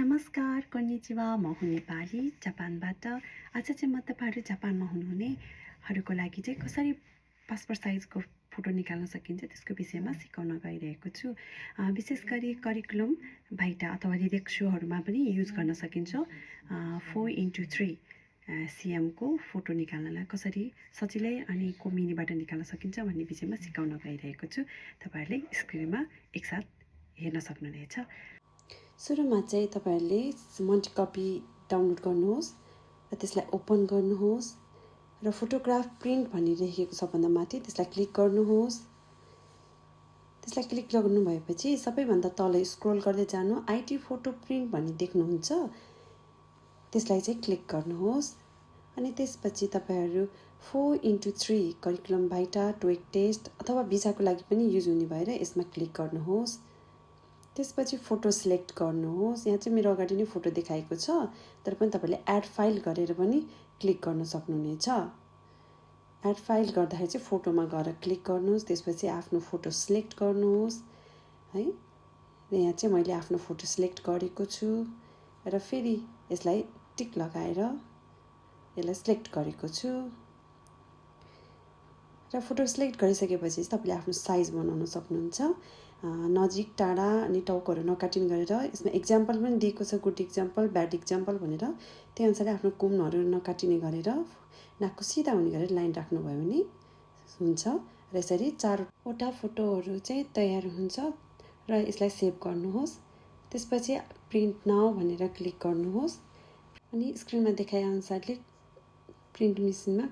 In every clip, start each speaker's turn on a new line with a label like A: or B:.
A: नमस्कार, konnichiwa, म हुँ नेपाली जापानबाट। आज चाहिँ म तपाईँहरू जापानमा हुनुहुनेहरूको लागि चाहिँ कसरी पासपोर्ट साइजको फोटो निकाल्न सकिन्छ त्यसको विषयमा सिकाउन गइरहेको छु। विशेष गरी करिकुलम भाइटा अथवा रिडेक्सोहरूमा पनि युज गर्न सकिन्छ। 4x3 सिएमको फोटो निकाल्नलाई कसरी सजिलै अनि मिनीबाट निकाल्न सकिन्छ भन्ने विषयमा सिकाउन गइरहेको छु। तपाईँहरूले स्क्रिनमा एकसाथ हेर्न सक्नुहुनेछ। सुरुमा चाहिँ तपाईहरूले मल्टिकपी डाउनलोड गर्नुहोस् र त्यसलाई ओपन गर्नुहोस् र फोटोग्राफ प्रिन्ट भन्ने लेखेको छ भन्दा माथि त्यसलाई क्लिक गर्नुहोस्। त्यसलाई क्लिक गर्नु भएपछि सबैभन्दा तल स्क्रोल गर्दै जानु आईटी फोटो प्रिन्ट भन्ने देख्नुहुन्छ। त्यसलाई चाहिँ क्लिक गर्नुहोस् अनि त्यसपछि तपाईहरू 4x3 करिकुलम भाइटा टोइक टेस्ट अथवा भिजाको लागि पनि युज हुने भएर यसमा क्लिक गर्नुहोस्। त्यसपछि फोटो सिलेक्ट गर्नुहोस्। यहाँ चाहिँ मेरो अगाडि नै फोटो देखाएको छ, तर पनि तपाईले एड फाइल गरेर पनि क्लिक गर्न सक्नुहुनेछ। एड फाइल गर्दाखेरि चाहिँ फोटोमा गएर क्लिक गर्नुहोस्। त्यसपछि आफ्नो फोटो सिलेक्ट गर्नुहोस् है। र यहाँ चाहिँ मैले आफ्नो फोटो सिलेक्ट गरेको छु र फेरि यसलाई टिक लगाएर यसलाई सिलेक्ट गरेको छु। र फोटो सिलेक्ट गरिसकेपछि तपाईले आफ्नो साइज बनाउन सक्नुहुन्छ। नजिक टाढा अनि टाउकोहरू नकाटिने गरेर यसमा एक्जाम्पल पनि दिएको छ, गुड एक्जाम्पल ब्याड एक्जाम्पल भनेर। त्यही अनुसारले आफ्नो कुमहरू नकाटिने गरेर नाकको सिधा हुने गरेर लाइन राख्नुभयो भने हुन्छ। र यसरी 4वटा फोटोहरू चाहिँ तयार हुन्छ र यसलाई सेभ गर्नुहोस्। त्यसपछि प्रिन्ट नाउ भनेर क्लिक गर्नुहोस् अनि स्क्रिनमा देखाए अनुसारले प्रिन्ट मेसिनमा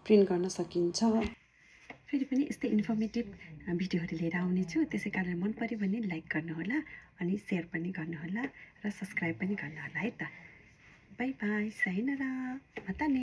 A: प्रिन्ट गर्न सकिन्छ। फेरि पनि यस्तै इन्फर्मेटिभ भिडियोहरू लिएर आउनेछु। त्यसै कारण मन पर्यो भने लाइक गर्नुहोला अनि सेयर पनि गर्नुहोला र सब्सक्राइब पनि गर्नुहोला है त। बाई बाई, सायोनारा, मता ने।